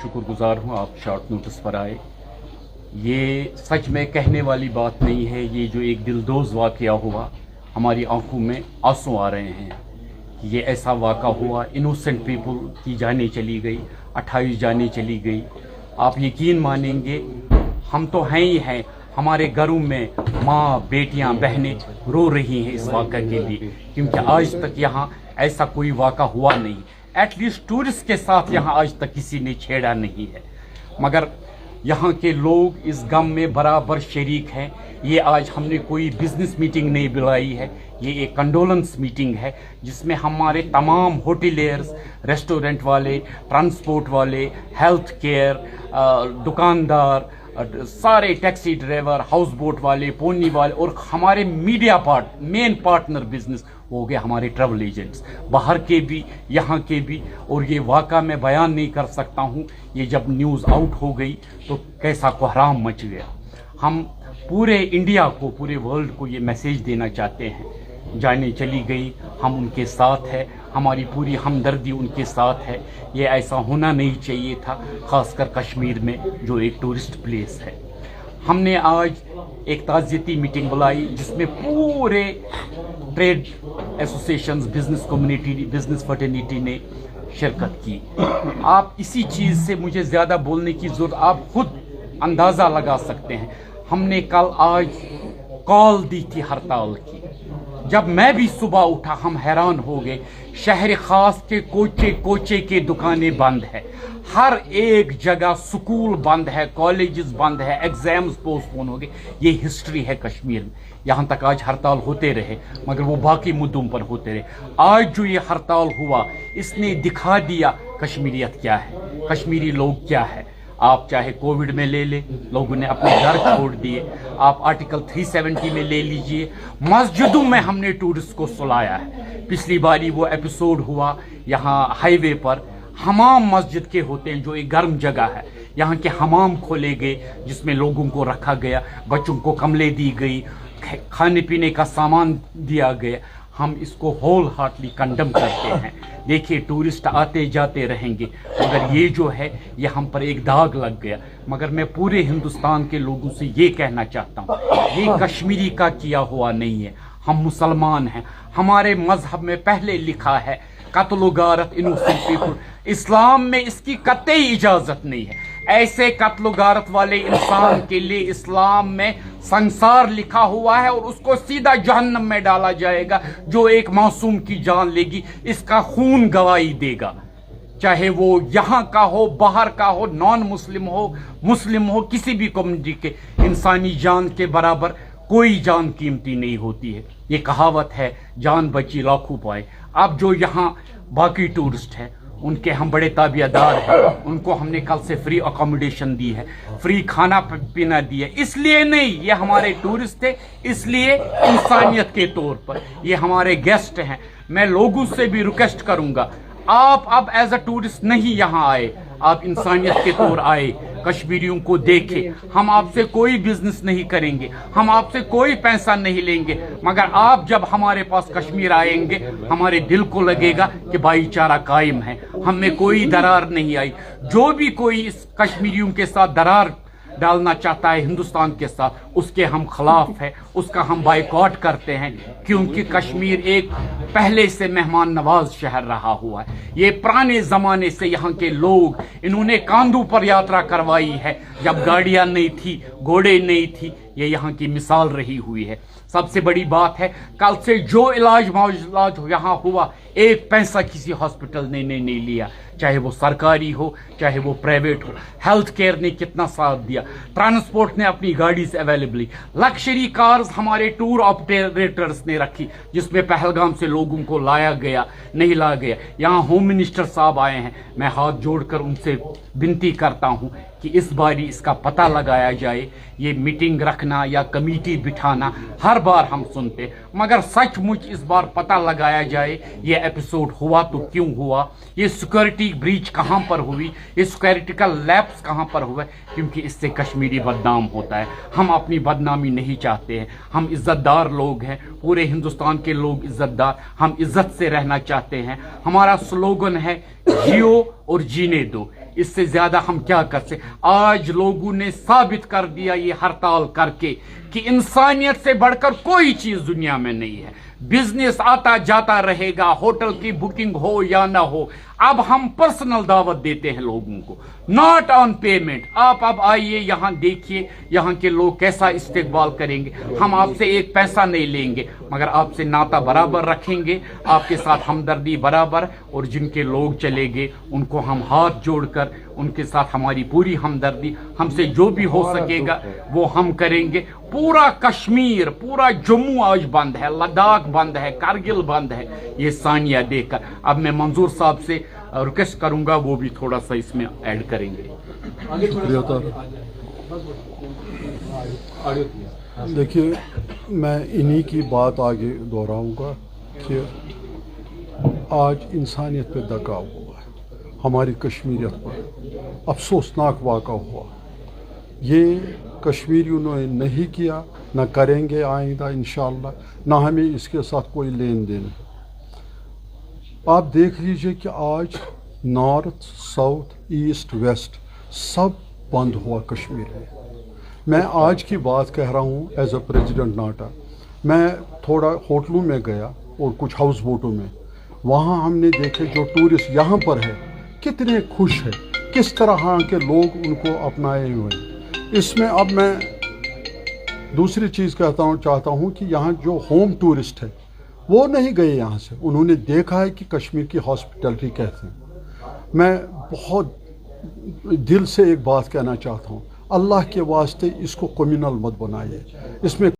शुक्रगुजार हूँ आप शॉर्ट नोटिस पर आए। ये सच में कहने वाली बात नहीं है। ये जो एक दिलदोज़ वाक़या हुआ, हमारी आंखों में आंसू आ रहे हैं। ये ऐसा वाक़ा हुआ, इनोसेंट पीपल की जानें चली गई, 28 जानें चली गई। आप यकीन मानेंगे, हम तो हैं ही हैं, हमारे घरों में माँ, बेटियाँ, बहनें रो रही हैं इस वाक़े के लिए, क्योंकि आज तक यहाँ ऐसा कोई वाक़ा हुआ नहीं। एटलीस्ट टूरिस्ट के साथ यहाँ आज तक किसी ने छेड़ा नहीं है, मगर यहाँ के लोग इस गम में बराबर शरीक हैं। ये आज हमने कोई बिजनेस मीटिंग नहीं बुलाई है, ये एक कंडोलेंस मीटिंग है जिसमें हमारे तमाम होटलियर्स, रेस्टोरेंट वाले, ट्रांसपोर्ट वाले, हेल्थ केयर, दुकानदार, सारे टैक्सी ड्राइवर, हाउस बोट वाले, पोनी वाले और हमारे मीडिया मेन पार्टनर बिजनेस हो गए हमारे ट्रैवल एजेंट्स, बाहर के भी यहाँ के भी। और ये वाक़ा मैं बयान नहीं कर सकता हूँ। ये जब न्यूज़ आउट हो गई तो कैसा कोहराम मच गया। हम पूरे इंडिया को, पूरे वर्ल्ड को ये मैसेज देना चाहते हैं, जाने चली गई, हम उनके साथ हैं, हमारी पूरी हमदर्दी उनके साथ है। ये ऐसा होना नहीं चाहिए था, ख़ासकर कश्मीर में जो एक टूरिस्ट प्लेस है। हमने आज एक ताज़ियती मीटिंग बुलाई जिसमें पूरे trade associations, business community, business fraternity ने शिरकत की। आप इसी चीज़ से मुझे ज़्यादा बोलने की ज़रूरत, आप खुद अंदाज़ा लगा सकते हैं। हमने कल आज कॉल दी थी हड़ताल की। जब मैं भी सुबह उठा, हम हैरान हो गए। शहर खास के कोचे कोचे के दुकानें बंद है, हर एक जगह स्कूल बंद है, कॉलेजेस बंद है, एग्जाम्स पोस्टपोन हो गए। ये हिस्ट्री है कश्मीर में। यहाँ तक आज हड़ताल होते रहे, मगर वो बाकी मुद्दों पर होते रहे। आज जो ये हड़ताल हुआ, इसने दिखा दिया कश्मीरियत क्या है, कश्मीरी लोग क्या है। आप चाहे कोविड में ले ले, लोगों ने अपने घर छोड़ दिए। आप आर्टिकल 370 में ले लीजिए, मस्जिदों में हमने टूरिस्ट को सुलाया है। पिछली बारी वो एपिसोड हुआ यहाँ हाईवे पर, हमाम मस्जिद के होते हैं जो एक गर्म जगह है, यहाँ के हमाम खोले गए जिसमें लोगों को रखा गया, बच्चों को कमले दी गई, खाने पीने का सामान दिया गया। हम इसको होल हार्टली कंडम करते हैं। देखिए, टूरिस्ट आते जाते रहेंगे, मगर ये जो है ये हम पर एक दाग लग गया। मगर मैं पूरे हिंदुस्तान के लोगों से ये कहना चाहता हूँ, ये कश्मीरी का किया हुआ नहीं है। हम मुसलमान हैं, हमारे मजहब में पहले लिखा है कत्ल गारत इनोसेंट पीपल। इस्लाम में इसकी कतई इजाजत नहीं है। ऐसे कत्ल गारत वाले इंसान के लिए इस्लाम में संसार लिखा हुआ है और उसको सीधा जहन्नम में डाला जाएगा। जो एक मासूम की जान लेगी, इसका खून गवाही देगा, चाहे वो यहाँ का हो, बाहर का हो, नॉन मुस्लिम हो, मुस्लिम हो, किसी भी कम्युनिटी के। इंसानी जान के बराबर कोई जान कीमती नहीं होती है। ये कहावत है, जान बची लाखों पाए। अब जो यहाँ बाकी टूरिस्ट हैं, उनके हम बड़े ताबियादार हैं। उनको हमने कल से फ्री अकोमोडेशन दी है, फ्री खाना पीना दिया। इसलिए नहीं, ये हमारे टूरिस्ट थे, इसलिए इंसानियत के तौर पर ये हमारे गेस्ट हैं। मैं लोगों से भी रिक्वेस्ट करूंगा, आप अब एज अ टूरिस्ट नहीं यहाँ आए, आप इंसानियत के तौर आए, कश्मीरियों को देखें। हम आपसे कोई बिजनेस नहीं करेंगे, हम आपसे कोई पैसा नहीं लेंगे, मगर आप जब हमारे पास कश्मीर आएंगे, हमारे दिल को लगेगा कि भाईचारा कायम है, हम में कोई दरार नहीं आई। जो भी कोई इस कश्मीरियों के साथ दरार डालना चाहता है हिंदुस्तान के साथ, उसके हम खिलाफ है, उसका हम बाइकॉट करते हैं। क्योंकि कश्मीर एक पहले से मेहमान नवाज शहर रहा हुआ है। ये पुराने ज़माने से यहाँ के लोग, इन्होंने कांधों पर यात्रा करवाई है, जब गाड़ियाँ नहीं थी, घोड़े नहीं थी। ये यहाँ की मिसाल रही हुई है। सबसे बड़ी बात है, कल से जो इलाज यहाँ हुआ, एक पैसा किसी हॉस्पिटल ने नहीं लिया, चाहे वो सरकारी हो, चाहे वो प्राइवेट हो। हेल्थ केयर ने कितना साथ दिया, ट्रांसपोर्ट ने अपनी गाड़ी से अवेलेबल, लग्जरी कार्स हमारे टूर ऑपरेटर्स ने रखी, जिसमें पहलगाम से लोगों को लाया गया, नहीं लाया गया। यहाँ होम मिनिस्टर साहब आए हैं, मैं हाथ जोड़कर उनसे विनती करता हूँ कि इस बारी इसका पता लगाया जाए। ये मीटिंग रखना या कमेटी बिठाना हर बार हम सुनते, मगर सचमुच इस बार पता लगाया जाए ये एपिसोड हुआ तो क्यों हुआ, ये सिक्योरिटी ब्रीच कहाँ पर हुई, ये सिक्योरिटी का लैप्स कहाँ पर हुआ, क्योंकि इससे कश्मीरी बदनाम होता है। हम अपनी बदनामी नहीं चाहते हैं, हम इज्जतदार लोग हैं, पूरे हिंदुस्तान के लोग इज्जतदार, हम इज्जत से रहना चाहते हैं। हमारा स्लोगन है, जियो और जीने दो। اس سے زیادہ ہم کیا کر سکتے؟ آج لوگوں نے ثابت کر دیا یہ ہڑتال کر کے کہ انسانیت سے بڑھ کر کوئی چیز دنیا میں نہیں ہے. بزنس آتا جاتا رہے گا، ہوٹل کی بکنگ ہو یا نہ ہو. اب ہم پرسنل دعوت دیتے ہیں لوگوں کو، ناٹ آن پیمنٹ. آپ اب آئیے یہاں، دیکھیے یہاں کے لوگ کیسا استقبال کریں گے. ہم آپ سے ایک پیسہ نہیں لیں گے، مگر آپ سے ناطہ برابر رکھیں گے، آپ کے ساتھ ہمدردی برابر. اور جن کے لوگ چلے گئے ان کو ہم ہاتھ جوڑ کر ان کے ساتھ ہماری پوری ہمدردی، ہم سے جو بھی ہو سکے گا وہ ہم کریں گے. پورا کشمیر، پورا جموں آج بند ہے، لداخ بند ہے، کارگل بند ہے. یہ ثانیہ دیکھ کر اب میں منظور صاحب سے ریکویسٹ کروں گا وہ بھی تھوڑا سا اس میں ایڈ کریں گے. دیکھیے، میں انہی کی بات آگے دہراؤں گا کہ آج انسانیت پہ دگا ہوا ہے، ہماری کشمیریت پر افسوسناک واقعہ ہوا. یہ کشمیریوں نے نہیں کیا، نہ کریں گے آئندہ انشاءاللہ، نہ ہمیں اس کے ساتھ کوئی لین دین ہے. آپ دیکھ لیجئے کہ آج نارتھ، ساؤتھ، ایسٹ، ویسٹ سب بند ہوا کشمیر میں. میں آج کی بات کہہ رہا ہوں ایز اے پریزیڈنٹ ناٹا. میں تھوڑا ہوٹلوں میں گیا اور کچھ ہاؤس بوٹوں میں، وہاں ہم نے دیکھے جو ٹورسٹ یہاں پر ہے کتنے خوش ہیں، کس طرح ہاں کے لوگ ان کو اپنائے ہوئے ہیں. اس میں اب میں دوسری چیز چاہتا ہوں کہ یہاں جو ہوم ٹورسٹ ہے وہ نہیں گئے یہاں سے، انہوں نے دیکھا ہے کہ کشمیر کی ہاسپٹلٹی کیسے ہیں. میں بہت دل سے ایک بات کہنا چاہتا ہوں، اللہ کے واسطے اس کو کمیونل مت بنائیے. اس میں